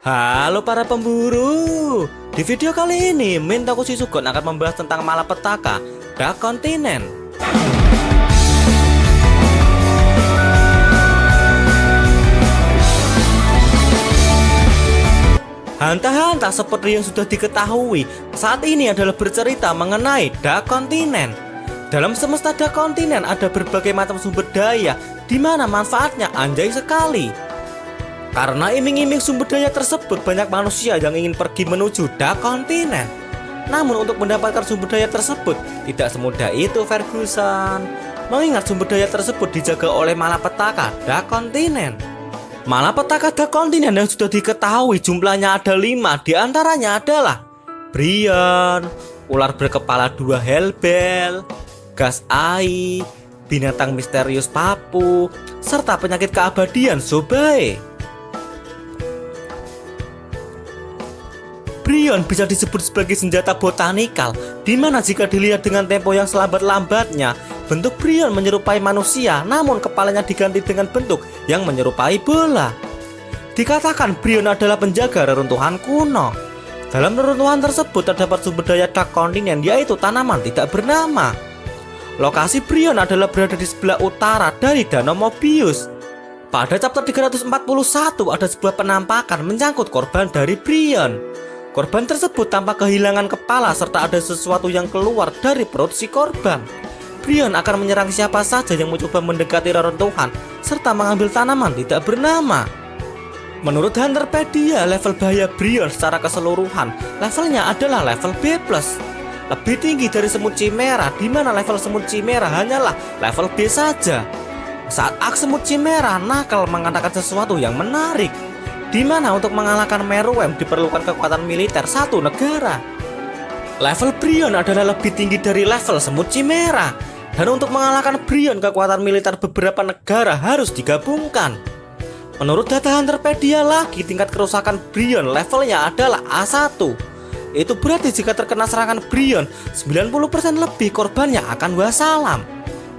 Halo para pemburu. Di video kali ini Min Tokushi Shugon akan membahas tentang malapetaka Dark Continent. Hanta-hanta seperti yang sudah diketahui saat ini adalah bercerita mengenai Dark Continent. Dalam semesta Dark Continent ada berbagai macam sumber daya di mana manfaatnya anjay sekali. Karena iming-iming sumber daya tersebut, banyak manusia yang ingin pergi menuju Dark Continent. Namun untuk mendapatkan sumber daya tersebut tidak semudah itu, Ferguson. Mengingat sumber daya tersebut dijaga oleh malapetaka Dark Continent. Malapetaka Dark Continent yang sudah diketahui jumlahnya ada 5, diantaranya adalah Brionne, ular berkepala 2 Hellbell, gas Ai, binatang misterius Papu, serta penyakit keabadian Zobae. Brionne bisa disebut sebagai senjata botanikal, di mana jika dilihat dengan tempo yang selambat-lambatnya, bentuk Brionne menyerupai manusia, namun kepalanya diganti dengan bentuk yang menyerupai bola. Dikatakan Brionne adalah penjaga reruntuhan kuno. Dalam reruntuhan tersebut terdapat sumber daya Dark Continent, yaitu tanaman tidak bernama. Lokasi Brionne adalah berada di sebelah utara dari Danau Mobius. Pada chapter 341 ada sebuah penampakan menyangkut korban dari Brionne. Korban tersebut tampak kehilangan kepala serta ada sesuatu yang keluar dari perut si korban. Brionne akan menyerang siapa saja yang mencoba mendekati reruntuhan serta mengambil tanaman tidak bernama. Menurut Hunterpedia, level bahaya Brionne secara keseluruhan levelnya adalah level B+. Lebih tinggi dari semut Chimera, di mana level semut Chimera hanyalah level B saja. Saat aks semut Chimera, Knuckle mengatakan sesuatu yang menarik, di mana untuk mengalahkan Meruem diperlukan kekuatan militer satu negara. Level Brionne adalah lebih tinggi dari level semut Chimera, dan untuk mengalahkan Brionne kekuatan militer beberapa negara harus digabungkan. Menurut data Hunterpedia lagi, tingkat kerusakan Brionne levelnya adalah A1. Itu berarti jika terkena serangan Brionne, 90% lebih korbannya akan wassalam.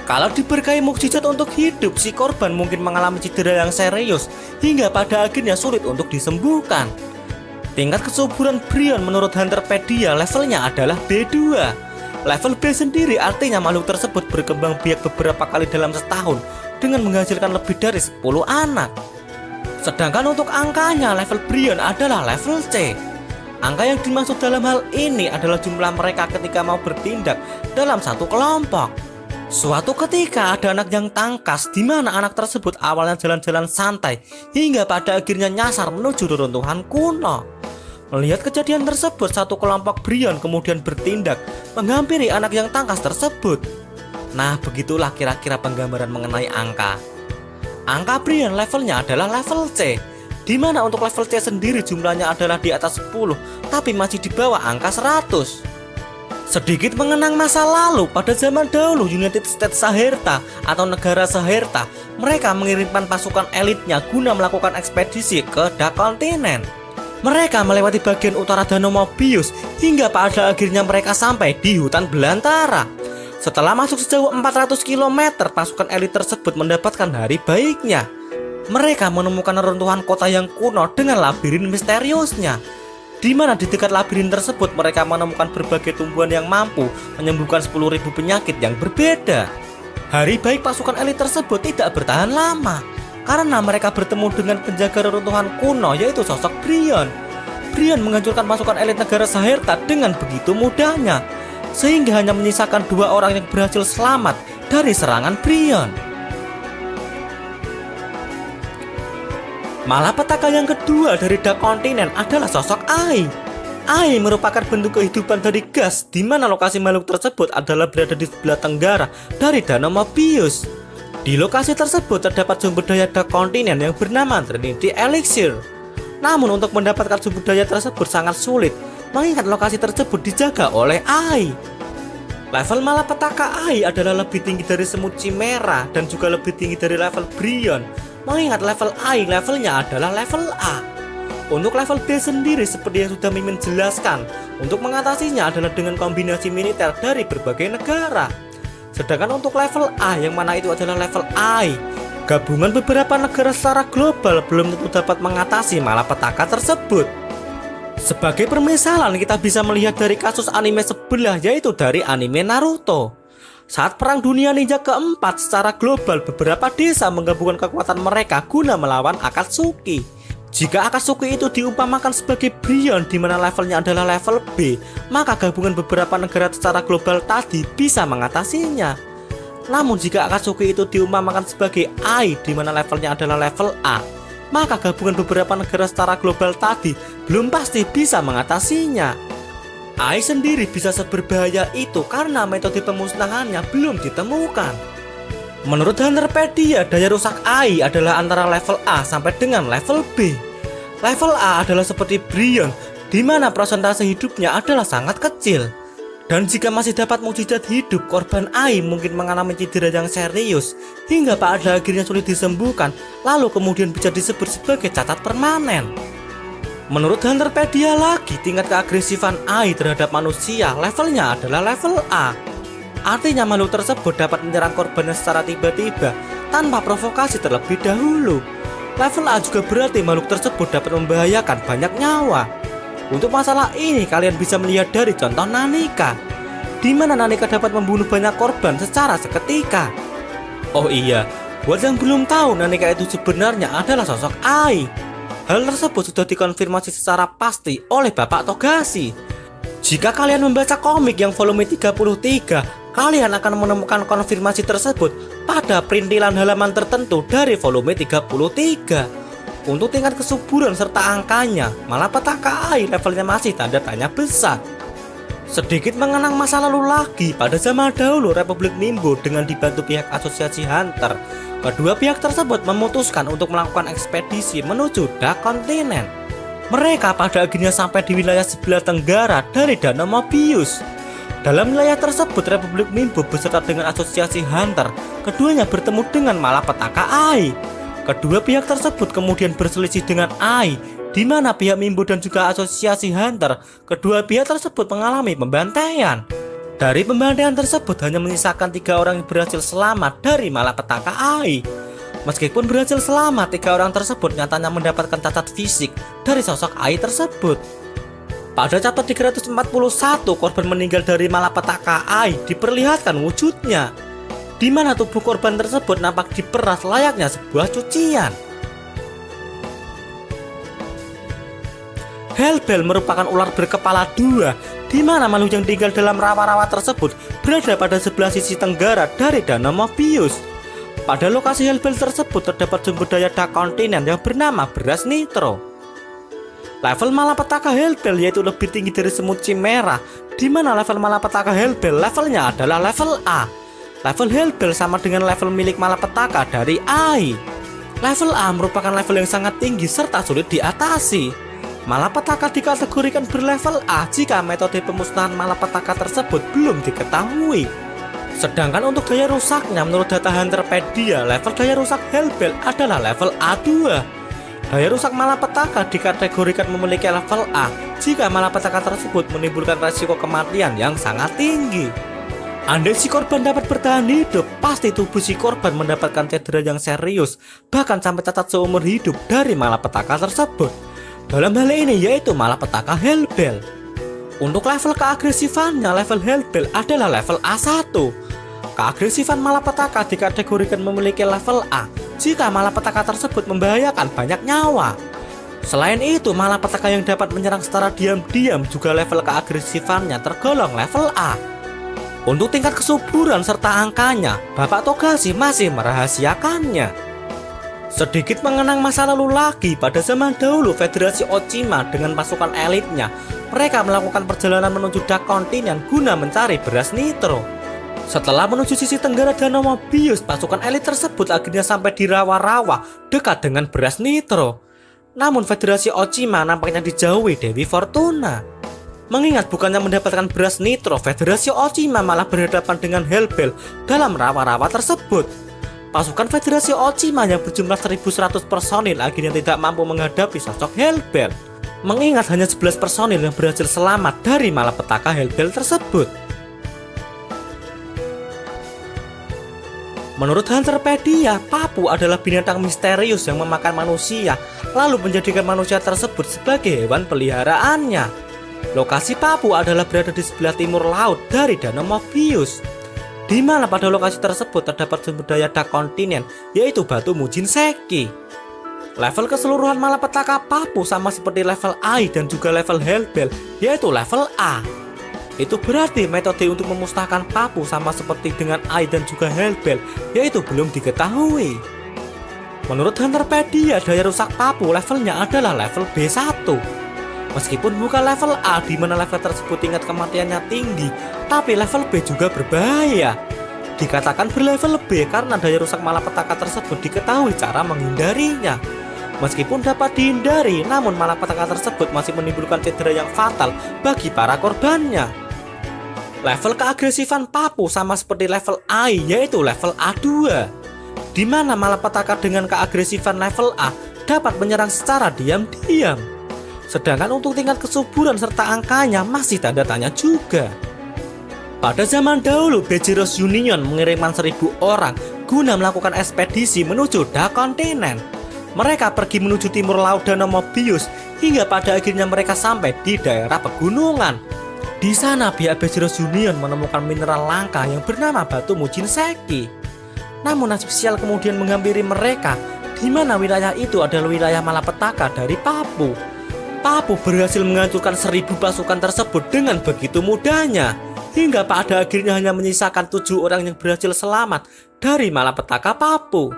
Kalau diberkahi mukjizat untuk hidup, si korban mungkin mengalami cedera yang serius hingga pada akhirnya sulit untuk disembuhkan. Tingkat kesuburan Brionne menurut Hunterpedia levelnya adalah B2. Level B sendiri artinya makhluk tersebut berkembang biak beberapa kali dalam setahun dengan menghasilkan lebih dari 10 anak. Sedangkan untuk angkanya, level Brionne adalah level C. Angka yang dimaksud dalam hal ini adalah jumlah mereka ketika mau bertindak dalam satu kelompok. Suatu ketika ada anak yang tangkas, di mana anak tersebut awalnya jalan-jalan santai hingga pada akhirnya nyasar menuju reruntuhan kuno. Melihat kejadian tersebut, satu kelompok Brionne kemudian bertindak menghampiri anak yang tangkas tersebut. Nah, begitulah kira-kira penggambaran mengenai angka. Angka Brionne levelnya adalah level C, di mana untuk level C sendiri jumlahnya adalah di atas 10, tapi masih di bawah angka 100. Sedikit mengenang masa lalu, pada zaman dahulu United States Saherta atau negara Saherta, mereka mengirimkan pasukan elitnya guna melakukan ekspedisi ke Dark Continent. Mereka melewati bagian utara Danau Mobius hingga pada akhirnya mereka sampai di hutan belantara. Setelah masuk sejauh 400 km, pasukan elit tersebut mendapatkan hari baiknya. Mereka menemukan reruntuhan kota yang kuno dengan labirin misteriusnya, di mana di dekat labirin tersebut mereka menemukan berbagai tumbuhan yang mampu menyembuhkan 10.000 penyakit yang berbeda. Hari baik pasukan elit tersebut tidak bertahan lama, karena mereka bertemu dengan penjaga reruntuhan kuno, yaitu sosok Brionne. Brionne menghancurkan pasukan elit negara Saherta dengan begitu mudahnya, sehingga hanya menyisakan 2 orang yang berhasil selamat dari serangan Brionne. Malapetaka yang kedua dari Dark Continent adalah sosok Ai. Ai merupakan bentuk kehidupan dari gas, di mana lokasi makhluk tersebut adalah berada di sebelah tenggara dari Danau Mobius. Di lokasi tersebut terdapat sumber daya Dark Continent yang bernama Trinity Elixir. Namun untuk mendapatkan sumber daya tersebut sangat sulit, mengingat lokasi tersebut dijaga oleh Ai. Level malapetaka Ai adalah lebih tinggi dari semut Chimera dan juga lebih tinggi dari level Brionne. Mengingat level Ai levelnya adalah level A. Untuk level B sendiri seperti yang sudah Mimin jelaskan, untuk mengatasinya adalah dengan kombinasi militer dari berbagai negara. Sedangkan untuk level A yang mana itu adalah level Ai, Gabungan beberapa negara secara global belum tentu dapat mengatasi malapetaka tersebut. Sebagai permisalan, kita bisa melihat dari kasus anime sebelah, yaitu dari anime Naruto. Saat Perang Dunia Ninja keempat secara global, beberapa desa menggabungkan kekuatan mereka guna melawan Akatsuki. Jika Akatsuki itu diumpamakan sebagai Brion di mana levelnya adalah level B, maka gabungan beberapa negara secara global tadi bisa mengatasinya. Namun jika Akatsuki itu diumpamakan sebagai Ai di mana levelnya adalah level A, maka gabungan beberapa negara secara global tadi belum pasti bisa mengatasinya. Ai sendiri bisa seberbahaya itu karena metode pemusnahannya belum ditemukan. Menurut Hunterpedia, daya rusak Ai adalah antara level A sampai dengan level B. Level A adalah seperti Brion, di mana persentase hidupnya adalah sangat kecil. Dan jika masih dapat mukjizat hidup, korban Ai mungkin mengalami cedera yang serius hingga pada akhirnya sulit disembuhkan, lalu kemudian bisa disebut sebagai cacat permanen. Menurut Hunterpedia lagi, tingkat keagresifan Ai terhadap manusia levelnya adalah level A. Artinya makhluk tersebut dapat menyerang korbannya secara tiba-tiba tanpa provokasi terlebih dahulu. Level A juga berarti makhluk tersebut dapat membahayakan banyak nyawa. Untuk masalah ini kalian bisa melihat dari contoh Nanika, di mana Nanika dapat membunuh banyak korban secara seketika. Oh iya, buat yang belum tahu, Nanika itu sebenarnya adalah sosok Ai. Hal tersebut sudah dikonfirmasi secara pasti oleh Bapak Togashi. Jika kalian membaca komik yang volume 33, kalian akan menemukan konfirmasi tersebut pada perintilan halaman tertentu dari volume 33. Untuk tingkat kesuburan serta angkanya, malapetaka Ai levelnya masih tanda tanya besar. Sedikit mengenang masa lalu lagi, pada zaman dahulu Republik Nimbo dengan dibantu pihak asosiasi Hunter, kedua pihak tersebut memutuskan untuk melakukan ekspedisi menuju Dark Continent. Mereka pada akhirnya sampai di wilayah sebelah tenggara dari Danau Mobius. Dalam wilayah tersebut, Republik Nimbo beserta dengan asosiasi Hunter, keduanya bertemu dengan malapetaka Ai. Kedua pihak tersebut kemudian berselisih dengan Ai, di mana pihak Mimbo dan juga asosiasi Hunter, kedua pihak tersebut mengalami pembantaian. Dari pembantaian tersebut hanya menyisakan 3 orang yang berhasil selamat dari malapetaka Ai. Meskipun berhasil selamat, 3 orang tersebut nyatanya mendapatkan cacat fisik dari sosok Ai tersebut. Pada chapter 341, korban meninggal dari malapetaka Ai diperlihatkan wujudnya, di mana tubuh korban tersebut nampak diperas layaknya sebuah cucian. Hellbell merupakan ular berkepala 2, di mana makhluk yang tinggal dalam rawa-rawa tersebut berada pada sebelah sisi tenggara dari Danau Mobius. Pada lokasi Hellbell tersebut terdapat sumber daya Dark Continent yang bernama beras nitro. Level malapetaka Hellbell yaitu lebih tinggi dari semut Chimera, di mana level malapetaka Hellbell levelnya adalah level A. Level Hellbell sama dengan level milik malapetaka dari Ai. Level A merupakan level yang sangat tinggi serta sulit diatasi. Malapetaka dikategorikan berlevel A jika metode pemusnahan malapetaka tersebut belum diketahui. Sedangkan untuk daya rusaknya, menurut data Hunterpedia, level daya rusak Hellbell adalah level A2. Daya rusak malapetaka dikategorikan memiliki level A jika malapetaka tersebut menimbulkan resiko kematian yang sangat tinggi. Andai si korban dapat bertahan hidup, pasti tubuh si korban mendapatkan cedera yang serius, bahkan sampai cacat seumur hidup dari malapetaka tersebut. Dalam hal ini yaitu malapetaka Hellbell. Untuk level keagresifannya, level Hellbell adalah level A1. Keagresifan malapetaka dikategorikan memiliki level A jika malapetaka tersebut membahayakan banyak nyawa. Selain itu, malapetaka yang dapat menyerang secara diam-diam juga level keagresifannya tergolong level A. Untuk tingkat kesuburan serta angkanya, Bapak Togashi masih merahasiakannya. Sedikit mengenang masa lalu lagi, pada zaman dahulu Federasi Ochima dengan pasukan elitnya, mereka melakukan perjalanan menuju Dark Continent guna mencari beras nitro. Setelah menuju sisi tenggara Danau Mobius, pasukan elit tersebut akhirnya sampai di rawa-rawa dekat dengan beras nitro. Namun Federasi Ochima nampaknya dijauhi Dewi Fortuna. Mengingat bukannya mendapatkan beras nitro, Federasi Ochima malah berhadapan dengan Hellbell dalam rawa-rawa tersebut. Pasukan Federasi Ochima yang berjumlah 1100 personil akhirnya tidak mampu menghadapi sosok Hellbell. Mengingat hanya 11 personil yang berhasil selamat dari malapetaka Hellbell tersebut. Menurut Hunterpedia, papu adalah binatang misterius yang memakan manusia, lalu menjadikan manusia tersebut sebagai hewan peliharaannya. Lokasi papu adalah berada di sebelah timur laut dari Danau Mobius, di mana pada lokasi tersebut terdapat sumber daya dark continent, yaitu batu Mujinseki. Level keseluruhan malapetaka papu sama seperti level AI dan juga level Hellbell, yaitu level A. Itu berarti metode untuk memusnahkan papu sama seperti dengan AI dan juga Hellbell, yaitu belum diketahui. Menurut Hunterpedia, daya rusak papu levelnya adalah level B1. Meskipun bukan level A di mana level tersebut tingkat kematiannya tinggi, tapi level B juga berbahaya. Dikatakan berlevel B karena daya rusak malapetaka tersebut diketahui cara menghindarinya. Meskipun dapat dihindari, namun malapetaka tersebut masih menimbulkan cedera yang fatal bagi para korbannya. Level keagresifan papu sama seperti level AI, yaitu level A2, di mana malapetaka dengan keagresifan level A dapat menyerang secara diam-diam. Sedangkan untuk tingkat kesuburan serta angkanya masih tanda tanya juga. Pada zaman dahulu, Bejeros Union mengirimkan 1000 orang guna melakukan ekspedisi menuju Dark Continent. Mereka pergi menuju timur laut Danau Mobius hingga pada akhirnya mereka sampai di daerah pegunungan. Di sana pihak Bejeros Union menemukan mineral langka yang bernama batu Mujinseki. Namun nasib sial kemudian menghampiri mereka, di mana wilayah itu adalah wilayah malapetaka dari papu. Papu berhasil menghancurkan 1000 pasukan tersebut dengan begitu mudahnya, hingga pada akhirnya hanya menyisakan 7 orang yang berhasil selamat dari malapetaka papu.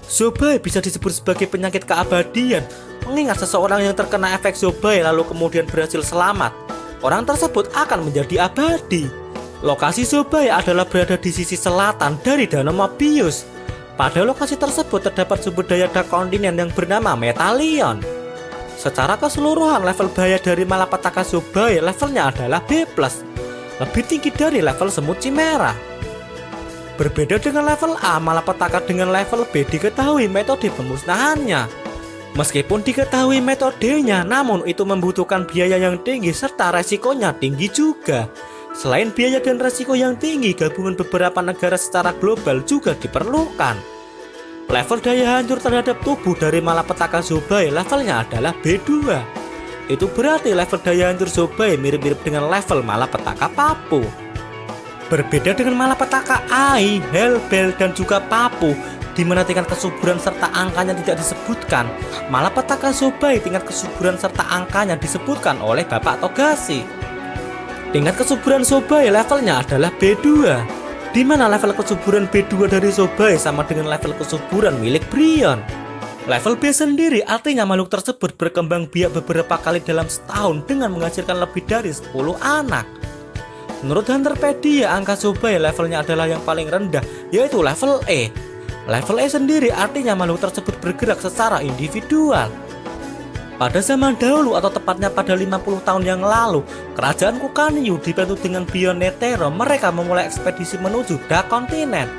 Zobae bisa disebut sebagai penyakit keabadian, mengingat seseorang yang terkena efek Zobae lalu kemudian berhasil selamat, orang tersebut akan menjadi abadi. Lokasi Zobae adalah berada di sisi selatan dari Danau Mobius. Pada lokasi tersebut terdapat sumber daya dark continent yang bernama Metalion. Secara keseluruhan level bahaya dari malapetaka Zobae levelnya adalah B+, lebih tinggi dari level semut Chimera. Berbeda dengan level A, malapetaka dengan level B diketahui metode pemusnahannya. Meskipun diketahui metodenya, namun itu membutuhkan biaya yang tinggi serta resikonya tinggi juga. Selain biaya dan resiko yang tinggi, gabungan beberapa negara secara global juga diperlukan. Level daya hancur terhadap tubuh dari malapetaka Zobae levelnya adalah B2. Itu berarti level daya hancur Zobae mirip-mirip dengan level malapetaka papu. Berbeda dengan malapetaka AI, Hellbell, dan juga papu, di mana tingkat kesuburan serta angkanya tidak disebutkan, malapetaka Zobae tingkat kesuburan serta angkanya disebutkan oleh Bapak Togashi. Tingkat kesuburan Zobae levelnya adalah B2, di mana level kesuburan B2 dari Zobae sama dengan level kesuburan milik Brion. Level B sendiri artinya makhluk tersebut berkembang biak beberapa kali dalam setahun dengan menghasilkan lebih dari 10 anak. Menurut Hunterpedia, angka Zobae levelnya adalah yang paling rendah, yaitu level E. Level E sendiri artinya makhluk tersebut bergerak secara individual. Pada zaman dahulu atau tepatnya pada 50 tahun yang lalu, kerajaan Kukanyu dibantu dengan Bionetero, mereka memulai ekspedisi menuju Dark Continent.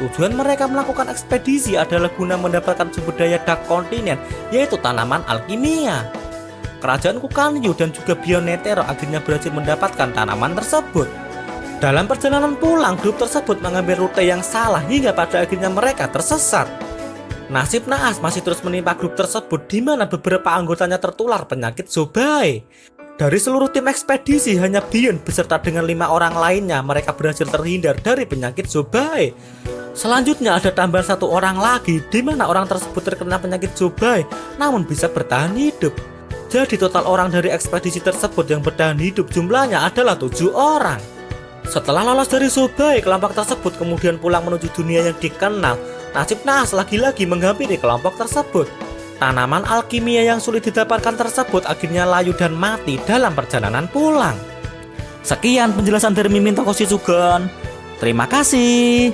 Tujuan mereka melakukan ekspedisi adalah guna mendapatkan sumber daya Dark Continent, yaitu tanaman alkimia. Kerajaan Kukanyu dan juga Bionetero akhirnya berhasil mendapatkan tanaman tersebut. Dalam perjalanan pulang, grup tersebut mengambil rute yang salah hingga pada akhirnya mereka tersesat. Nasib naas masih terus menimpa grup tersebut, di mana beberapa anggotanya tertular penyakit Zobae. Dari seluruh tim ekspedisi, hanya Bion beserta dengan 5 orang lainnya mereka berhasil terhindar dari penyakit Zobae. Selanjutnya ada tambahan 1 orang lagi, di mana orang tersebut terkena penyakit Zobae namun bisa bertahan hidup. Jadi total orang dari ekspedisi tersebut yang bertahan hidup jumlahnya adalah 7 orang. Setelah lolos dari Zobae, kelompok tersebut kemudian pulang menuju dunia yang dikenal. Nasib naas lagi-lagi menghampiri kelompok tersebut. Tanaman alkimia yang sulit didapatkan tersebut akhirnya layu dan mati dalam perjalanan pulang. Sekian penjelasan dari Mimin Tokoshi Sugeng. Terima kasih.